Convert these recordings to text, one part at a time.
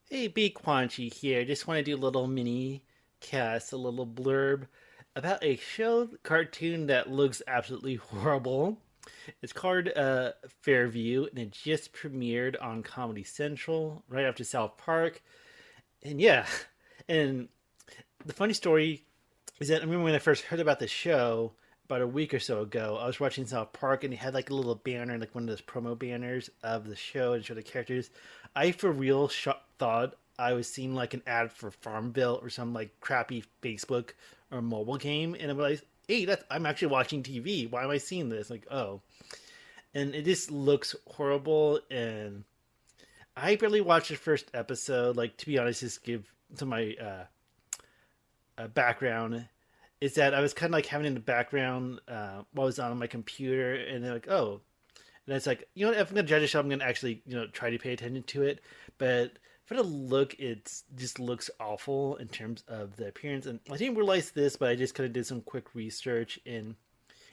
Hey, B. Quanchi here. Just want to do a little mini cast, a little blurb about a show cartoon that looks absolutely horrible. It's called Fairview, and it just premiered on Comedy Central right after South Park. And yeah, and the funny story is that I remember when I first heard about the show about a week or so ago. I was watching South Park, and they had like a little banner, like one of those promo banners of the show and show the characters. I for real thought I was seeing like an ad for Farmville or some like crappy Facebook or mobile game, and I realized, hey, that's I'm actually watching TV. Why am I seeing this? Like, oh, and it just looks horrible. And I barely watched the first episode. Like, to be honest, just give to my background is that I was kind of like having in the background while I was on my computer, and then like, oh, and it's like, you know what, if I'm gonna judge a show, I'm gonna actually, try to pay attention to it. But for the look, it just looks awful in terms of the appearance. And I didn't realize this, but I just kind of did some quick research, and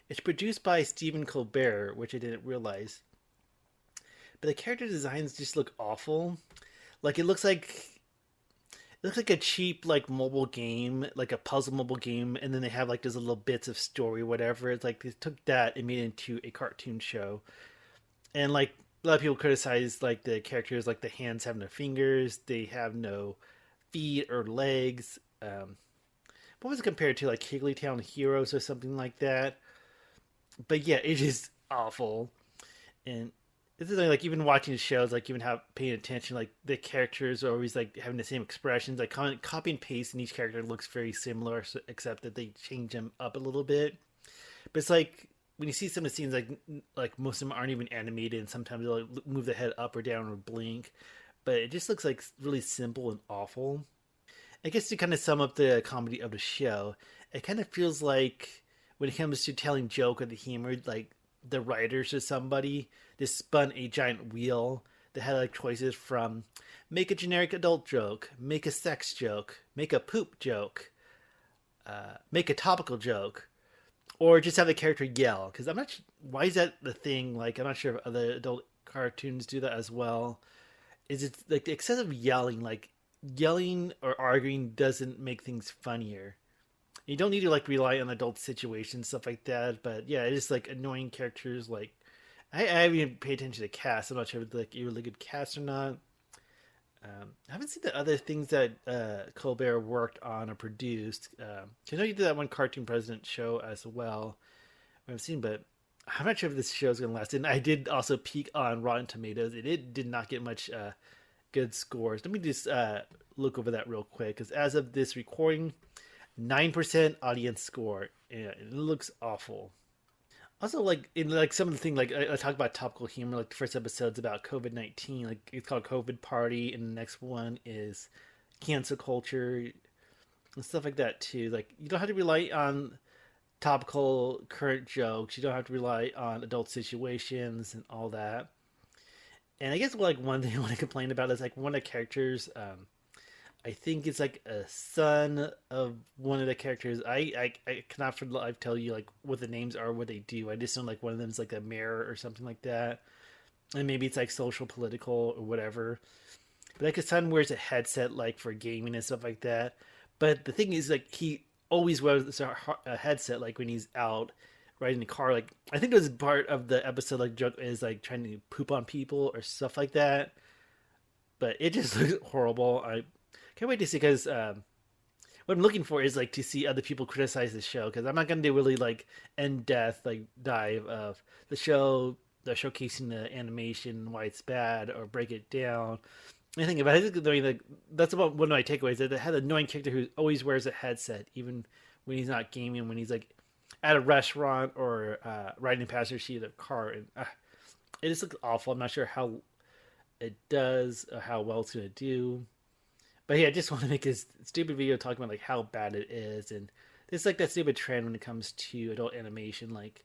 it's produced by Stephen Colbert, which I didn't realize. But the character designs just look awful. Like it looks like a cheap like mobile game, like a puzzle mobile game, and then they have like those little bits of story, whatever. It's like they took that and made it into a cartoon show. And like a lot of people criticize like the characters, like the hands have no fingers, they have no feet or legs. What was it compared to, like Higglytown Heroes or something like that? But yeah, it is awful. And this is like even watching shows, like even how paying attention, like the characters are always like having the same expressions. Like copy and paste, and each character looks very similar, except that they change them up a little bit. But it's like when you see some of the scenes, like most of them aren't even animated, and sometimes they'll like, move the head up or down or blink. But it just looks like really simple and awful. I guess to kind of sum up the comedy of the show, it kind of feels like when it comes to telling joke or the humor, like the writers or somebody just spun a giant wheel that had like choices from make a generic adult joke, make a sex joke, make a poop joke, make a topical joke, or just have the character yell. Because I'm not why is that the thing? Like I'm not sure if other adult cartoons do that as well. Is it like the excessive yelling? Like yelling or arguing doesn't make things funnier. You don't need to like rely on adult situations, stuff like that. But yeah, it's just like annoying characters. Like I haven't even paid attention to the cast. I'm not sure if it's like a really good cast or not. I haven't seen the other things that Colbert worked on or produced. I know you did that one Cartoon President show as well. I've seen, but I'm not sure if this show is going to last. And I did also peek on Rotten Tomatoes, and it did not get much good scores. Let me just look over that real quick, because as of this recording, 9% audience score. Yeah, it looks awful. Also, like in like some of the things, like I talk about topical humor. Like the first episode's about COVID-19. Like it's called COVID Party, and the next one is cancel culture and stuff like that too. Like you don't have to rely on topical current jokes. You don't have to rely on adult situations and all that. And I guess like one thing I want to complain about is like one of the characters. I think it's like a son of one of the characters. I cannot for the life tell you like what the names are, what they do. I just know like one of them is like a mayor or something like that, and maybe it's like social, political, or whatever. But like his son wears a headset like for gaming and stuff like that. But the thing is, like he always wears a headset like when he's out riding the car. Like I think it was part of the episode like joke is like trying to poop on people or stuff like that. But it just looks horrible. I can't wait to see because what I'm looking for is like to see other people criticize the show because I'm not going to do really like in depth like dive of the show, the showcasing the animation, why it's bad, or break it down. Anything about it. Like, that's about one of my takeaways. That it had an annoying character who always wears a headset, even when he's not gaming, when he's like at a restaurant or riding past her seat of a car, and it just looks awful. I'm not sure how it does or how well it's gonna do. But yeah, I just want to make this stupid video talking about like how bad it is, and it's like that stupid trend when it comes to adult animation. Like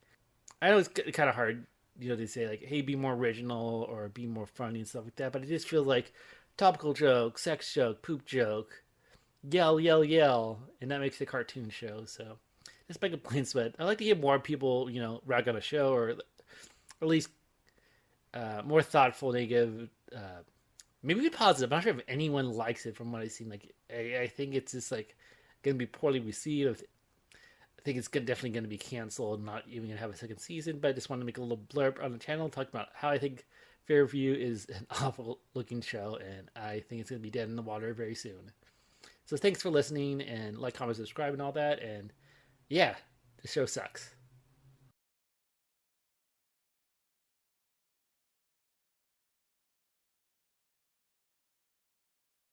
I know it's kind of hard, to say like, hey, be more original or be more funny and stuff like that. But it just feels like topical joke, sex joke, poop joke, yell, yell, yell, and that makes it a cartoon show. So that's my complaints. But I like to hear more people, rag on a show or at least more thoughtful. They give maybe positive. I'm not sure if anyone likes it from what I've seen. Like, I think it's just like going to be poorly received. I think it's definitely going to be canceled, not even going to have a second season. But I just want to make a little blurb on the channel talking about how I think Fairview is an awful looking show, and I think it's going to be dead in the water very soon. So thanks for listening, and like, comment, subscribe, and all that. And yeah, the show sucks.